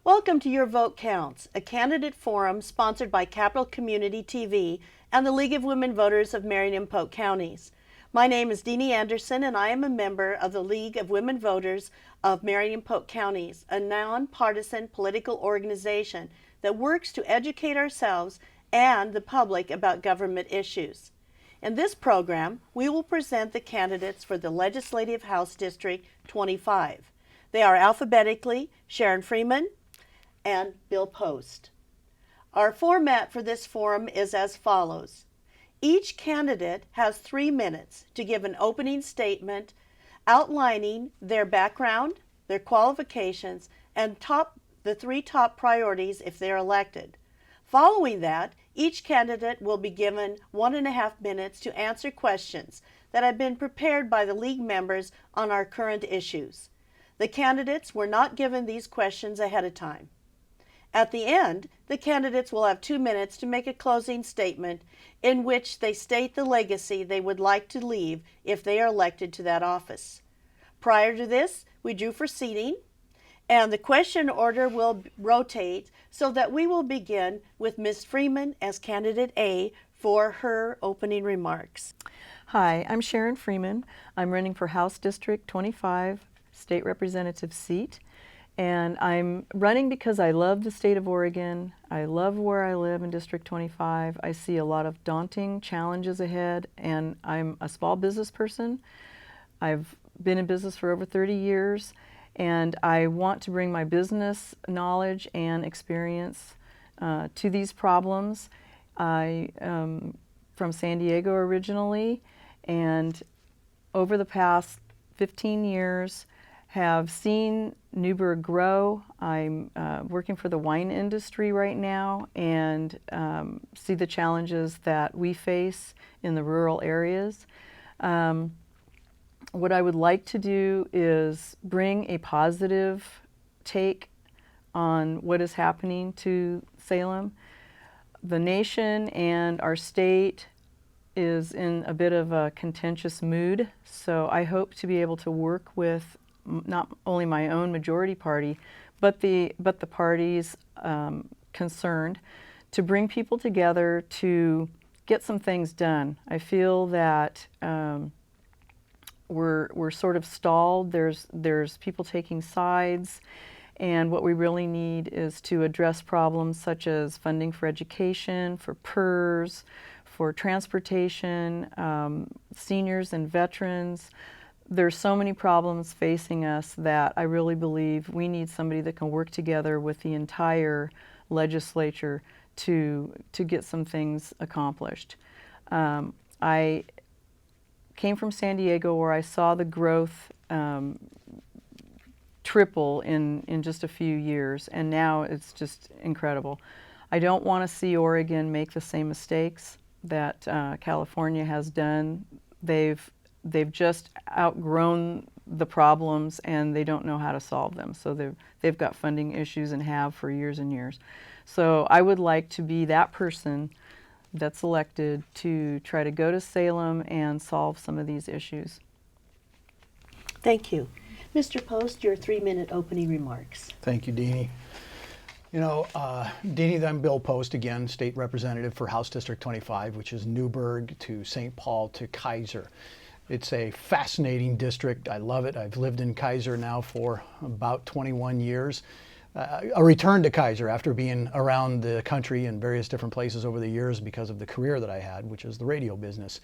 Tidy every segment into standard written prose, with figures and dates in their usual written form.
Welcome to Your Vote Counts, a candidate forum sponsored by Capital Community TV and the League of Women Voters of Marion and Polk Counties. My name is Deanie Anderson, and I am a member of the League of Women Voters of Marion and Polk Counties, a nonpartisan political organization that works to educate ourselves and the public about government issues. In this program, we will present the candidates for the Legislative House District 25. They are alphabetically Sharon Freeman and Bill Post. Our format for this forum is as follows. Each candidate has 3 minutes to give an opening statement outlining their background, their qualifications, and the 3 top priorities if they're elected. Following that, each candidate will be given 1.5 minutes to answer questions that have been prepared by the League members on our current issues. The candidates were not given these questions ahead of time. At the end, the candidates will have 2 minutes to make a closing statement in which they state the legacy they would like to leave if they are elected to that office. Prior to this, we drew for seating, and the question order will rotate so that we will begin with Ms. Freeman as candidate A for her opening remarks. Hi, I'm Sharon Freeman. I'm running for House District 25 State Representative seat. And I'm running because I love the state of Oregon. I love where I live in District 25. I see a lot of daunting challenges ahead, and I'm a small business person. I've been in business for over 30 years, and I want to bring my business knowledge and experience to these problems. I am from San Diego originally, and over the past 15 years, have seen Newburgh grow. I'm working for the wine industry right now and see the challenges that we face in the rural areas. What I would like to do is bring a positive take on what is happening to Salem. The nation and our state is in a bit of a contentious mood, so I hope to be able to work with not only my own majority party, but the parties concerned, to bring people together to get some things done. I feel that we're sort of stalled. There's people taking sides, and what we really need is to address problems such as funding for education, for PERS, for transportation, seniors and veterans. There's so many problems facing us that I really believe we need somebody that can work together with the entire legislature to get some things accomplished. I came from San Diego, where I saw the growth triple in just a few years, and now it's just incredible. I don't want to see Oregon make the same mistakes that California has done. They've just outgrown the problems, and they don't know how to solve them. So they've got funding issues and have for years and years. So I would like to be that person that's elected to try to go to Salem and solve some of these issues. Thank you. Mr. Post, your 3-minute opening remarks. Thank you, Deanie. You know, Deanie, I'm Bill Post again, State Representative for House District 25, which is Newburgh to St. Paul to Kaiser. It's a fascinating district. I love it. I've lived in Kaiser now for about 21 years. A return to Kaiser after being around the country in various different places over the years because of the career that I had, which is the radio business,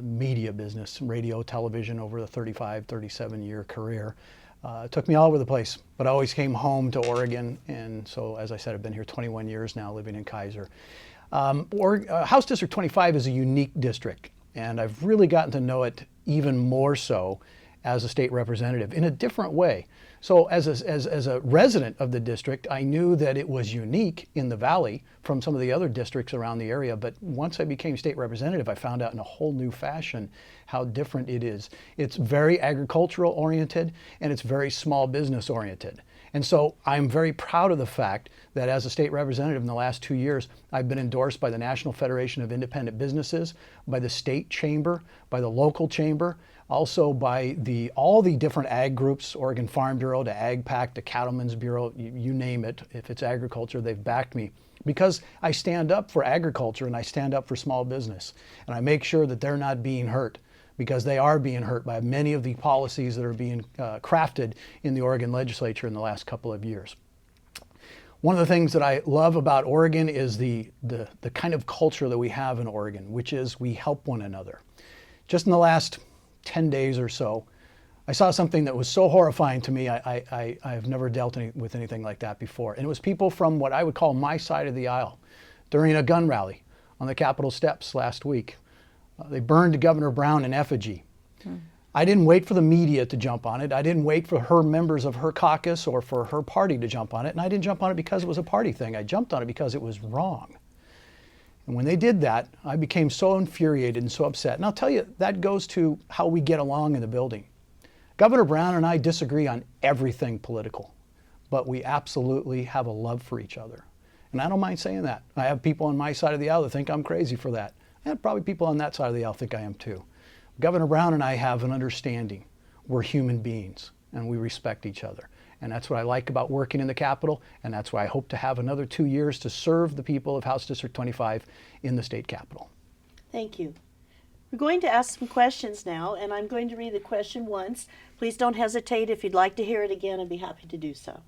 media business, radio, television over the 35, 37-year career. It took me all over the place, but I always came home to Oregon. And so, as I said, I've been here 21 years now living in Kaiser. House District 25 is a unique district, and I've really gotten to know it even more so as a state representative in a different way. So as a resident of the district, I knew that it was unique in the valley from some of the other districts around the area. But once I became state representative, I found out in a whole new fashion how different it is. It's very agricultural oriented, and it's very small business oriented. And so I'm very proud of the fact that as a state representative in the last 2 years, I've been endorsed by the National Federation of Independent Businesses, by the state chamber, by the local chamber, also by all the different ag groups, Oregon Farm Bureau to AgPac to Cattlemen's Bureau, you name it. If it's agriculture, they've backed me. Because I stand up for agriculture and I stand up for small business. And I make sure that they're not being hurt, because they are being hurt by many of the policies that are being crafted in the Oregon legislature in the last couple of years. One of the things that I love about Oregon is the kind of culture that we have in Oregon, which is we help one another. Just in the last 10 days or so, I saw something that was so horrifying to me. I've never dealt with anything like that before. And it was people from what I would call my side of the aisle during a gun rally on the Capitol steps last week. They burned Governor Brown in effigy. I didn't wait for the media to jump on it. I didn't wait for her members of her caucus or for her party to jump on it. And I didn't jump on it because it was a party thing. I jumped on it because it was wrong. And when they did that, I became so infuriated and so upset. And I'll tell you, that goes to how we get along in the building. Governor Brown and I disagree on everything political, but we absolutely have a love for each other. And I don't mind saying that. I have people on my side of the aisle that think I'm crazy for that. And probably people on that side of the aisle think I am too. Governor Brown and I have an understanding. We're human beings and we respect each other. And that's what I like about working in the Capitol, and that's why I hope to have another 2 years to serve the people of House District 25 in the state Capitol. Thank you. We're going to ask some questions now, and I'm going to read the question once. Please don't hesitate. If you'd like to hear it again, I'd be happy to do so.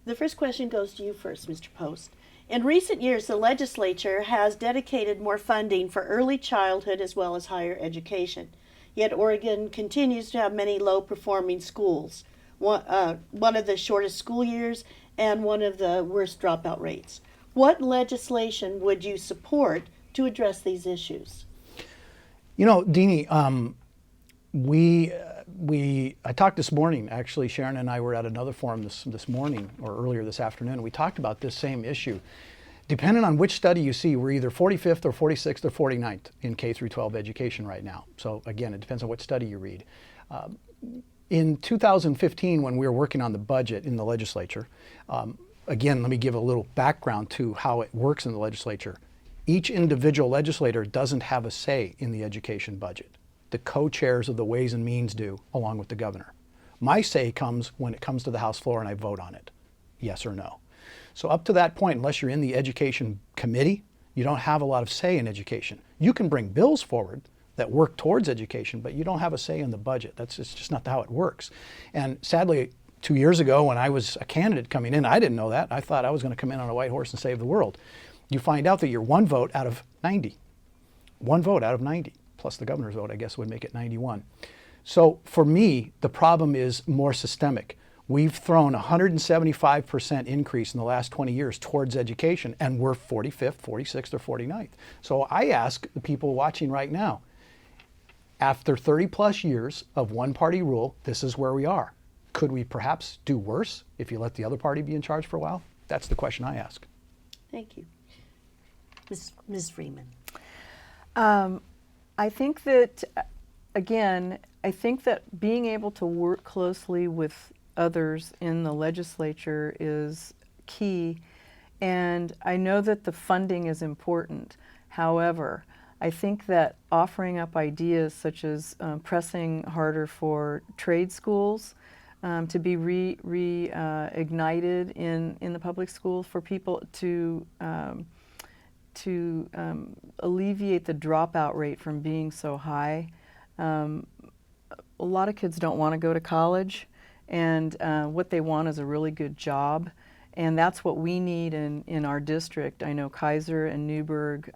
The first question goes to you first, Mr. Post. In recent years, the legislature has dedicated more funding for early childhood as well as higher education. Yet Oregon continues to have many low-performing schools, one of the shortest school years and one of the worst dropout rates. What legislation would you support to address these issues? You know, Deanie, I talked this morning, actually, Sharon and I were at another forum this morning or earlier this afternoon, and we talked about this same issue. Depending on which study you see, we're either 45th or 46th or 49th in K through 12 education right now. So again, it depends on what study you read. In 2015, when we were working on the budget in the legislature, again, let me give a little background to how it works in the legislature. Each individual legislator doesn't have a say in the education budget. The co-chairs of the Ways and Means do, along with the governor. My say comes when it comes to the House floor and I vote on it, yes or no. So up to that point, unless you're in the education committee, you don't have a lot of say in education. You can bring bills forward that work towards education, but you don't have a say in the budget. It's just not how it works. And sadly, 2 years ago when I was a candidate coming in, I didn't know that. I thought I was going to come in on a white horse and save the world. You find out that you're one vote out of 90. One vote out of 90, plus the governor's vote, I guess, would make it 91. So for me, the problem is more systemic. We've thrown a 175% increase in the last 20 years towards education, and we're 45th, 46th, or 49th. So I ask the people watching right now, after 30 plus years of one-party rule, this is where we are. Could we perhaps do worse if you let the other party be in charge for a while? That's the question I ask. Thank you. Ms. Freeman. I think that, again, I think that being able to work closely with others in the legislature is key. And I know that the funding is important. However, I think that offering up ideas such as pressing harder for trade schools to be reignited in the public schools for people to alleviate the dropout rate from being so high. A lot of kids don't want to go to college, and what they want is a really good job. And that's what we need in our district. I know Kaiser and Newburgh,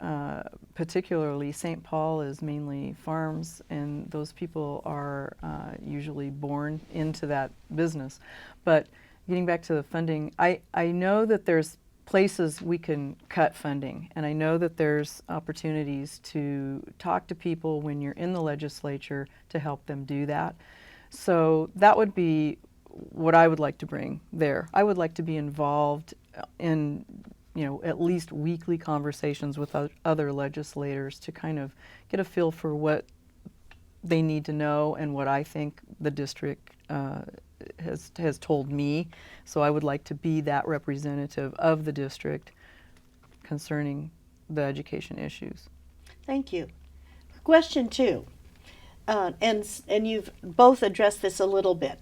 particularly St. Paul, is mainly farms, and those people are usually born into that business. But getting back to the funding, I know that there's places we can cut funding, and I know that there's opportunities to talk to people when you're in the legislature to help them do that. So that would be what I would like to bring there. I would like to be involved in, at least weekly conversations with other legislators to kind of get a feel for what they need to know and what I think the district has told me. So I would like to be that representative of the district concerning the education issues. Thank you. Question 2, and you've both addressed this a little bit.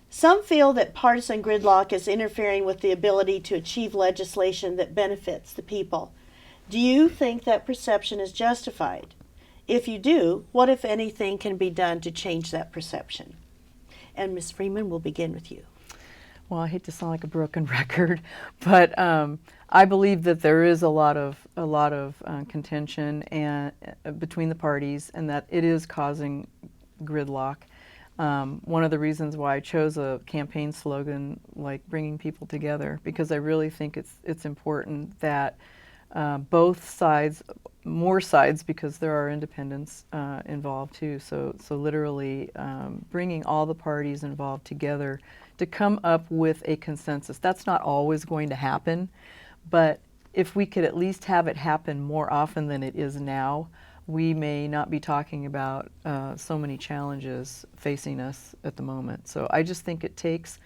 Some feel that partisan gridlock is interfering with the ability to achieve legislation that benefits the people. Do you think that perception is justified? If you do, what, if anything, can be done to change that perception? And Ms. Freeman, we'll begin with you. Well, I hate to sound like a broken record, but I believe that there is a lot of contention and between the parties, and that it is causing gridlock. One of the reasons why I chose a campaign slogan like bringing people together, because I really think it's important that both sides, more sides, because there are independents involved too. So literally bringing all the parties involved together to come up with a consensus. That's not always going to happen, but if we could at least have it happen more often than it is now, we may not be talking about so many challenges facing us at the moment. So I just think it takes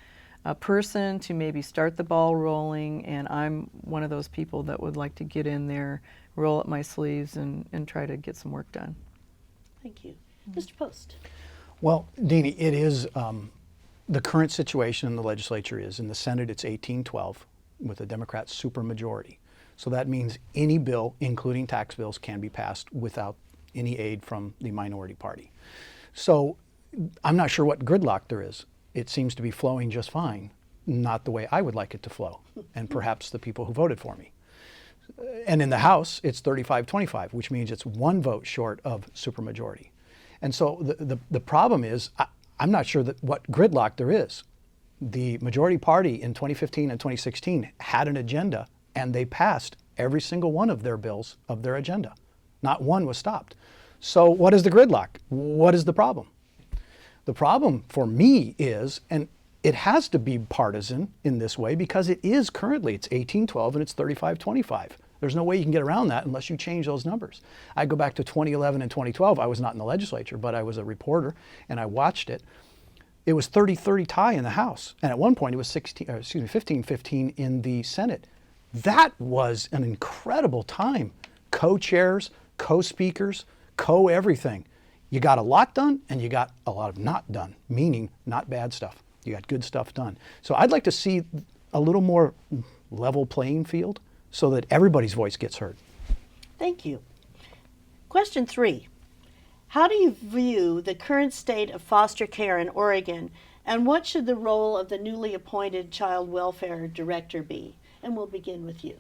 a person to maybe start the ball rolling, and I'm one of those people that would like to get in there, roll up my sleeves, and try to get some work done. Thank you. Mr. Post. Well, Deanie, it is the current situation in the legislature is in the Senate it's 18-12 with a Democrat supermajority. So that means any bill, including tax bills, can be passed without any aid from the minority party. So I'm not sure what gridlock there is. It seems to be flowing just fine, not the way I would like it to flow, and perhaps the people who voted for me. And in the House, it's 35-25, which means it's one vote short of supermajority. And so the problem is, I'm not sure that what gridlock there is. The majority party in 2015 and 2016 had an agenda, and they passed every single one of their bills of their agenda. Not one was stopped. So what is the gridlock? What is the problem? The problem for me is, and it has to be partisan in this way because it is currently, it's 18-12 and it's 35-25. There's no way you can get around that unless you change those numbers. I go back to 2011 and 2012. I was not in the legislature, but I was a reporter and I watched it. It was 30-30 tie in the House. And at one point it was 15-15 in the Senate. That was an incredible time. Co-chairs, co-speakers, co-everything. You got a lot done and you got a lot of not done, meaning not bad stuff. You got good stuff done. So I'd like to see a little more level playing field so that everybody's voice gets heard. Thank you. Question 3. How do you view the current state of foster care in Oregon, and what should the role of the newly appointed child welfare director be? And we'll begin with you.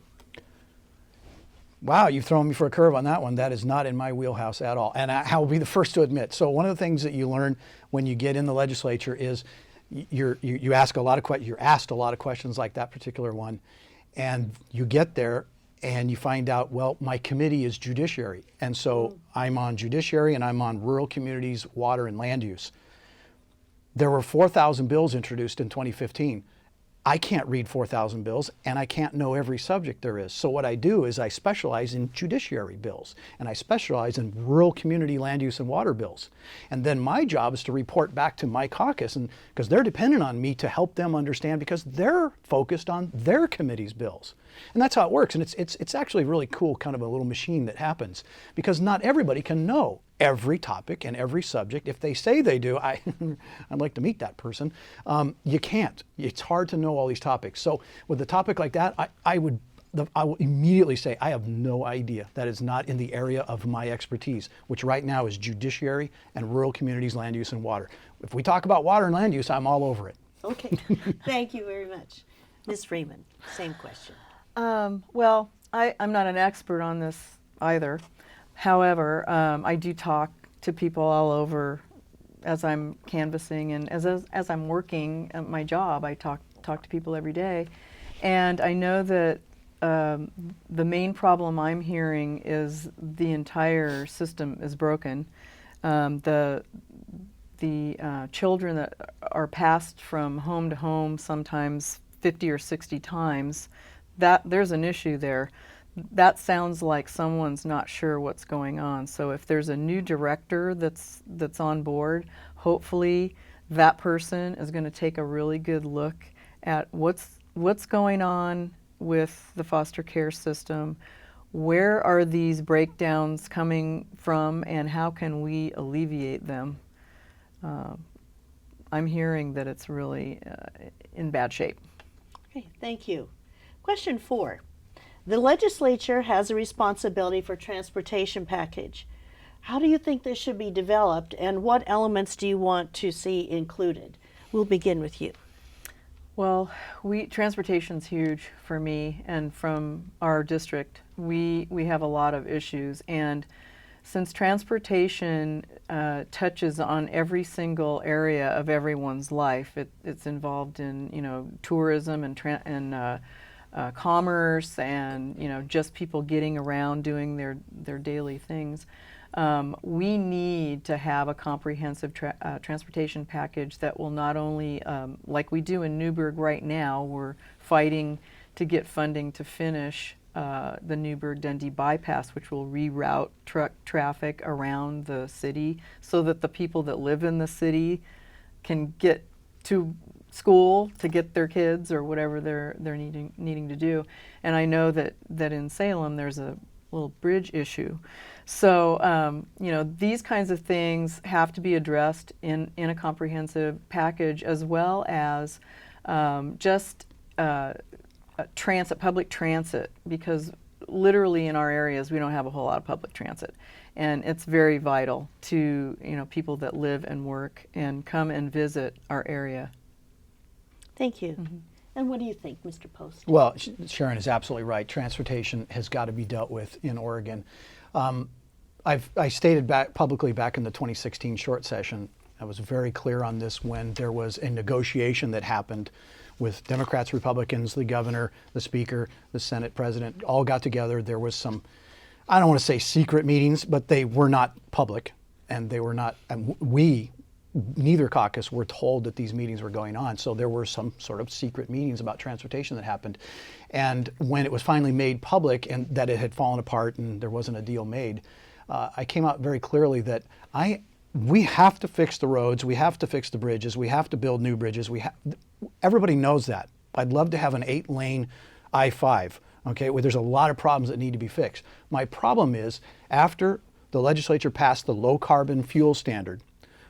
Wow, you've thrown me for a curve on that one. That is not in my wheelhouse at all. And I will be the first to admit. So one of the things that you learn when you get in the legislature is you ask a lot of questions. You're asked a lot of questions like that particular one, and you get there and you find out, well, my committee is judiciary, and so I'm on judiciary and I'm on rural communities, water, and land use. There were 4,000 bills introduced in 2015. I can't read 4,000 bills, and I can't know every subject there is. So what I do is I specialize in judiciary bills, and I specialize in rural community land use and water bills. And then my job is to report back to my caucus, and because they're dependent on me to help them understand, because they're focused on their committee's bills. And that's how it works. And it's actually really cool, kind of a little machine that happens, because not everybody can know every topic and every subject. If they say they do, I'd like to meet that person. You can't. It's hard to know all these topics. So with a topic like that, I will immediately say, I have no idea. That is not in the area of my expertise, which right now is judiciary and rural communities, land use, and water. If we talk about water and land use, I'm all over it. Okay. Thank you very much. Ms. Freeman, same question. Well, I'm not an expert on this either. However, I do talk to people all over as I'm canvassing, and as I'm working at my job, I talk to people every day. And I know that the main problem I'm hearing is the entire system is broken. The children that are passed from home to home, sometimes 50 or 60 times, that there's an issue there. That sounds like someone's not sure what's going on. So if there's a new director that's on board, hopefully that person is going to take a really good look at what's going on with the foster care system. Where are these breakdowns coming from, and how can we alleviate them? I'm hearing that it's really in bad shape. Okay, thank you. Question 4. The legislature has a responsibility for transportation package. How do you think this should be developed, and what elements do you want to see included? We'll begin with you. Well, transportation's huge for me and from our district. We have a lot of issues, and since transportation touches on every single area of everyone's life, it's involved in tourism and commerce, and just people getting around doing their daily things. We need to have a comprehensive transportation package that will not only, like we do in Newburgh right now, we're fighting to get funding to finish the Newburgh-Dundee bypass, which will reroute truck traffic around the city so that the people that live in the city can get to school to get their kids or whatever they're needing to do. And I know that in Salem there's a little bridge issue. So, these kinds of things have to be addressed in a comprehensive package, as well as public transit, because literally in our areas we don't have a whole lot of public transit. And it's very vital to, people that live and work and come and visit our area. Thank you. And what do you think, Mr. Post? Well, Sharon is absolutely right. Transportation has got to be dealt with in Oregon. I stated publicly back in the 2016 short session, I was very clear on this when there was a negotiation that happened with Democrats, Republicans, the governor, the speaker, the Senate president, all got together. There was some, I don't want to say secret meetings, but they were not public, and they were not, and neither caucus were told that these meetings were going on. So there were some sort of secret meetings about transportation that happened. And when it was finally made public and that it had fallen apart and there wasn't a deal made, I came out very clearly that we have to fix the roads, we have to fix the bridges, we have to build new bridges. Everybody knows that. I'd love to have an 8-lane I-5, okay, where there's a lot of problems that need to be fixed. My problem is, after the legislature passed the low carbon fuel standard,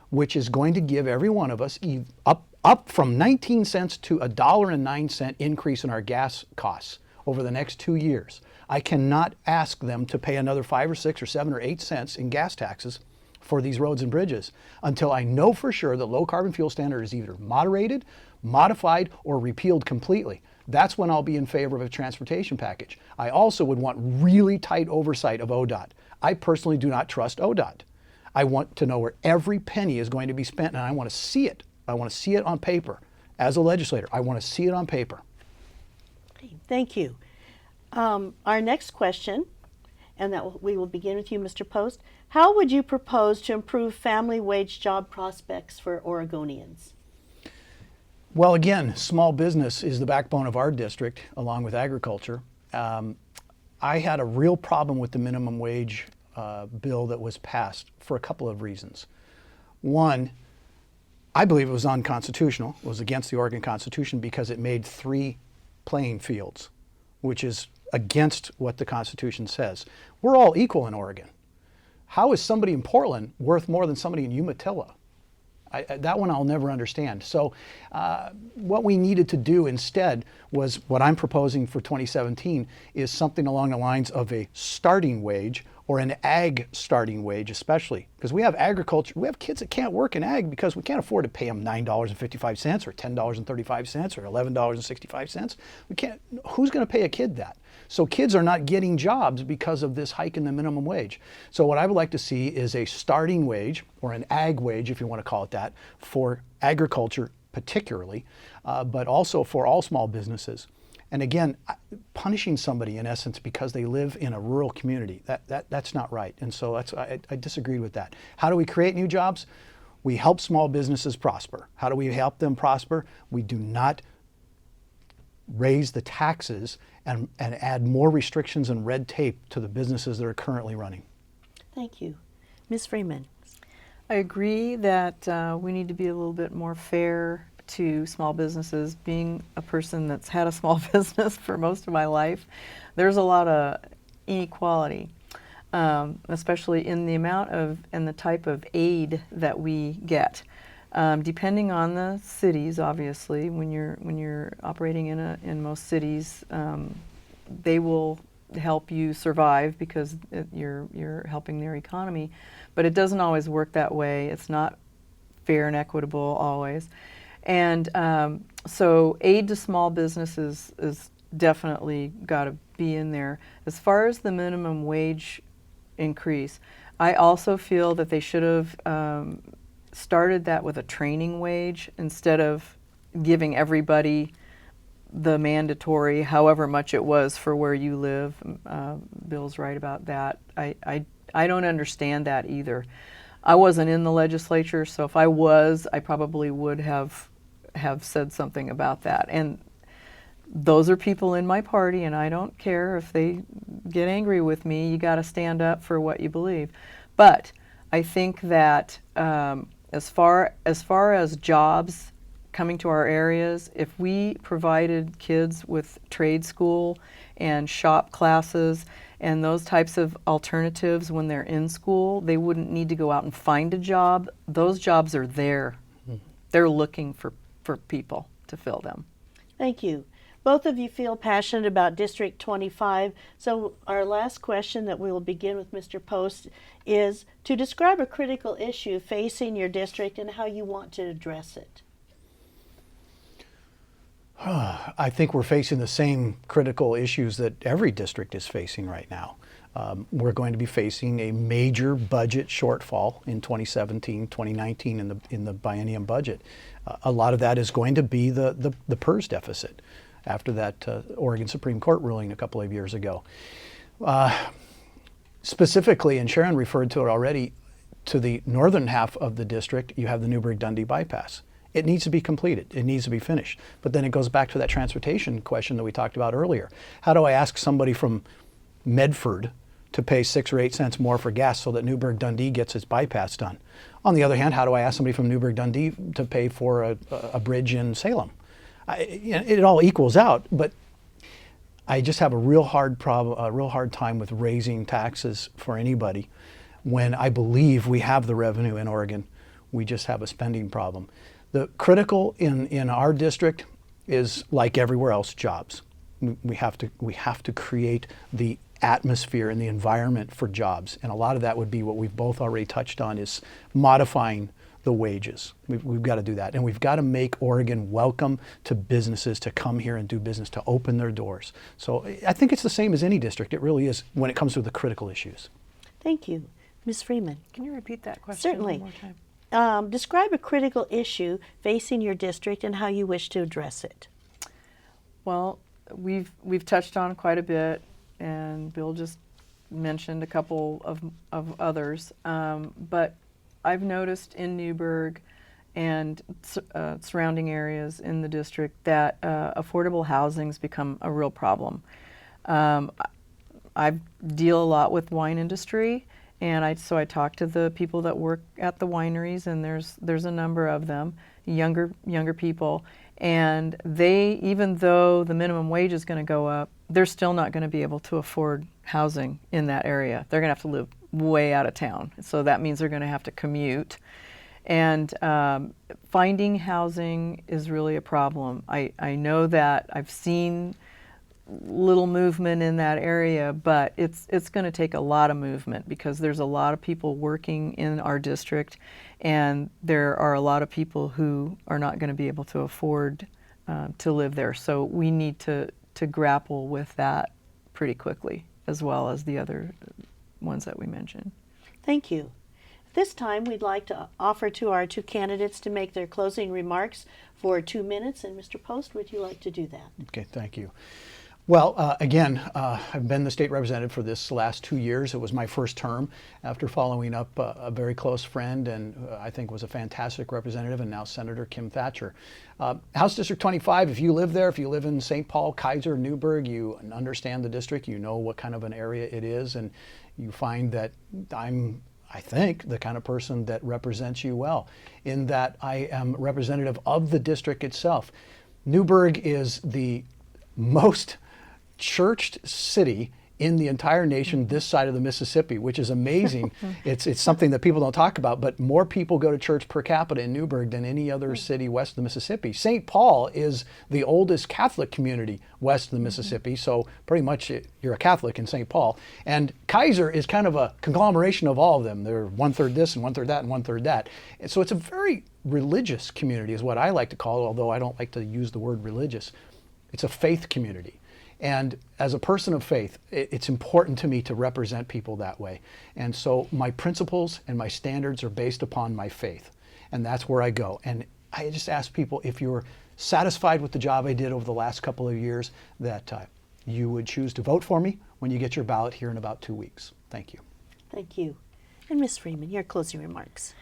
which is going to give every one of us up from 19 cents to $1.09 increase in our gas costs over the next 2 years. I cannot ask them to pay another 5 or 6 or 7 or 8 cents in gas taxes for these roads and bridges until I know for sure the low carbon fuel standard is either moderated, modified, or repealed completely. That's when I'll be in favor of a transportation package. I also would want really tight oversight of ODOT. I personally do not trust ODOT. I want to know where every penny is going to be spent, and I want to see it. I want to see it on paper. As a legislator, I want to see it on paper. Thank you. Our next question, and we will begin with you, Mr. Post. How would you propose to improve family wage job prospects for Oregonians? Well, again, small business is the backbone of our district, along with agriculture. I had a real problem with the minimum wage bill that was passed for a couple of reasons. One, I believe it was unconstitutional. It was against the Oregon Constitution because it made 3 playing fields, which is against what the Constitution says. We're all equal in Oregon. How is somebody in Portland worth more than somebody in Umatilla? That one I'll never understand. So what we needed to do instead was what I'm proposing for 2017 is something along the lines of a starting wage, or an ag starting wage especially, because we have agriculture, we have kids that can't work in ag because we can't afford to pay them $9.55 or $10.35 or $11.65. We can't, who's going to pay a kid that? So kids are not getting jobs because of this hike in the minimum wage. So what I would like to see is a starting wage, or an ag wage if you want to call it that, for agriculture particularly, but also for all small businesses. And again, punishing somebody in essence because they live in a rural community, that's not right. And so I disagree with that. How do we create new jobs? We help small businesses prosper. How do we help them prosper? We do not raise the taxes and add more restrictions and red tape to the businesses that are currently running. Thank you. Ms. Freeman. I agree that we need to be a little bit more fair to small businesses. Being a person that's had a small business for most of my life, there's a lot of inequality, especially in the amount of and the type of aid that we get. Depending on the cities, obviously, when you're operating in most cities, they will help you survive because you're helping their economy, but it doesn't always work that way. It's not fair and equitable always, and so aid to small businesses is definitely got to be in there. As far as the minimum wage increase, I also feel that they should have started that with a training wage instead of giving everybody the mandatory however much it was for where you live. Bill's right about that. I don't understand that either. I wasn't in the legislature, so if I was, I probably would have said something about that. And those are people in my party, and I don't care if they get angry with me. You got to stand up for what you believe. But I think that as far as jobs coming to our areas, if we provided kids with trade school and shop classes and those types of alternatives when they're in school, they wouldn't need to go out and find a job. Those jobs are there. They're looking for people to fill them. Thank you. Both of you feel passionate about District 25, so our last question that we will begin with Mr. Post is to describe a critical issue facing your district and how you want to address it. I think we're facing the same critical issues that every district is facing right now. We're going to be facing a major budget shortfall in 2017, 2019 in the biennium budget. A lot of that is going to be the PERS deficit after that Oregon Supreme Court ruling a couple of years ago. Specifically, and Sharon referred to it already, to the northern half of the district, you have the Newburgh-Dundee bypass. It needs to be completed. It needs to be finished. But then it goes back to that transportation question that we talked about earlier. How do I ask somebody from Medford to pay 6 or 8 cents more for gas so that Newburgh-Dundee gets its bypass done? On the other hand, how do I ask somebody from Newburgh-Dundee to pay for a bridge in Salem? It all equals out, but I just have a real hard time with raising taxes for anybody when I believe we have the revenue in Oregon. We just have a spending problem. The critical in our district is, like everywhere else, jobs. We have to create the atmosphere and the environment for jobs, and a lot of that would be what we've both already touched on, is modifying the wages. We've got to do that, and we've got to make Oregon welcome to businesses to come here and do business, to open their doors. So I think it's the same as any district. It really is when it comes to the critical issues. Thank you. Ms. Freeman. Can you repeat that question Certainly. one more time? Describe a critical issue facing your district and how you wish to address it. Well, we've touched on quite a bit, and Bill just mentioned a couple of others. But I've noticed in Newburgh and surrounding areas in the district that affordable housing's become a real problem. I deal a lot with wine industry, and so I talk to the people that work at the wineries, and there's a number of them, younger people, and they, even though the minimum wage is going to go up, they're still not going to be able to afford housing in that area. They're going to have to live way out of town, so that means they're going to have to commute. And finding housing is really a problem. I know that I've seen little movement in that area, but it's going to take a lot of movement because there's a lot of people working in our district, and there are a lot of people who are not going to be able to afford to live there. So we need to grapple with that pretty quickly, as well as the other ones that we mentioned. Thank you. At this time, we'd like to offer to our two candidates to make their closing remarks for 2 minutes. And Mr. Post, would you like to do that? Okay, thank you. Well, again, I've been the state representative for this last 2 years. It was my first term after following up a very close friend and I think was a fantastic representative, and now Senator Kim Thatcher. House District 25, if you live there, if you live in St. Paul, Kaiser, Newburgh, you understand the district, you know what kind of an area it is, and you find that I'm I think, the kind of person that represents you well, in that I am representative of the district itself. Newburgh is the most churched city in the entire nation this side of the Mississippi, which is amazing. It's something that people don't talk about, but more people go to church per capita in Newburgh than any other city west of the Mississippi. St. Paul is the oldest Catholic community west of the Mississippi, so pretty much you're a Catholic in St. Paul. And Kaiser is kind of a conglomeration of all of them. They're 1/3 this and 1/3 that and 1/3 that. And so it's a very religious community is what I like to call it, although I don't like to use the word religious. It's a faith community. And as a person of faith, it's important to me to represent people that way. And so my principles and my standards are based upon my faith. And that's where I go. And I just ask people, if you're satisfied with the job I did over the last couple of years, that you would choose to vote for me when you get your ballot here in about 2 weeks. Thank you. Thank you. And Ms. Freeman, your closing remarks.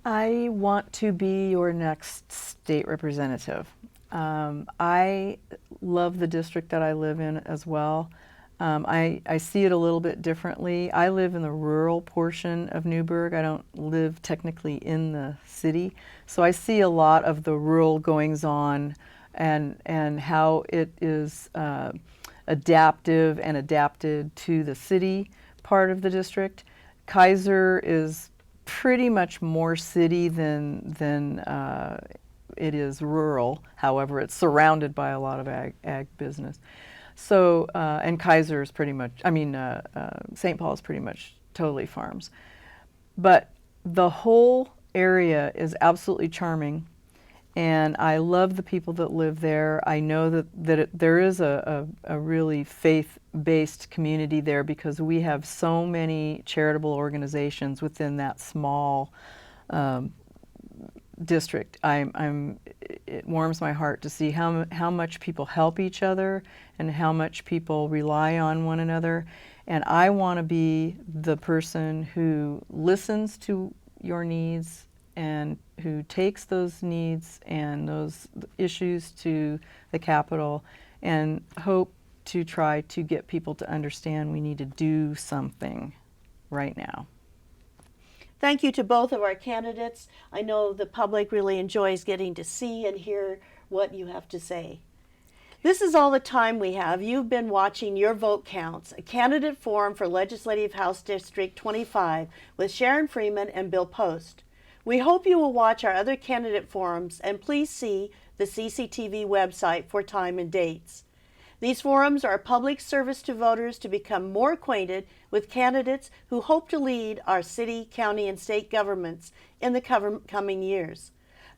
I want to be your next state representative. I love the district that I live in as well. I see it a little bit differently. I live in the rural portion of Newburgh. I don't live technically in the city. So I see a lot of the rural goings on and how it is adaptive and adapted to the city part of the district. Kaiser is pretty much more city than it is rural. However, it's surrounded by a lot of ag business. So, and Kaiser is pretty much, St. Paul is pretty much totally farms. But the whole area is absolutely charming, and I love the people that live there. I know that there is a really faith-based community there because we have so many charitable organizations within that small district. It warms my heart to see how much people help each other and how much people rely on one another. And I want to be the person who listens to your needs and who takes those needs and those issues to the Capitol and hope to try to get people to understand we need to do something right now. Thank you to both of our candidates. I know the public really enjoys getting to see and hear what you have to say. This is all the time we have. You've been watching Your Vote Counts, a candidate forum for Legislative House District 25 with Sharon Freeman and Bill Post. We hope you will watch our other candidate forums and please see the CCTV website for time and dates. These forums are a public service to voters to become more acquainted with candidates who hope to lead our city, county, and state governments in the coming years.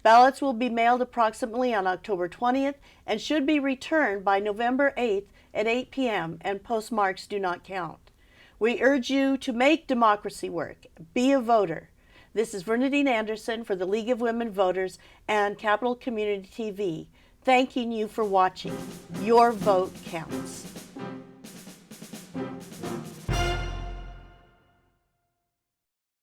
Ballots will be mailed approximately on October 20th and should be returned by November 8th at 8 p.m. and postmarks do not count. We urge you to make democracy work. Be a voter. This is Bernadine Anderson for the League of Women Voters and Capital Community TV, thanking you for watching. Your vote counts.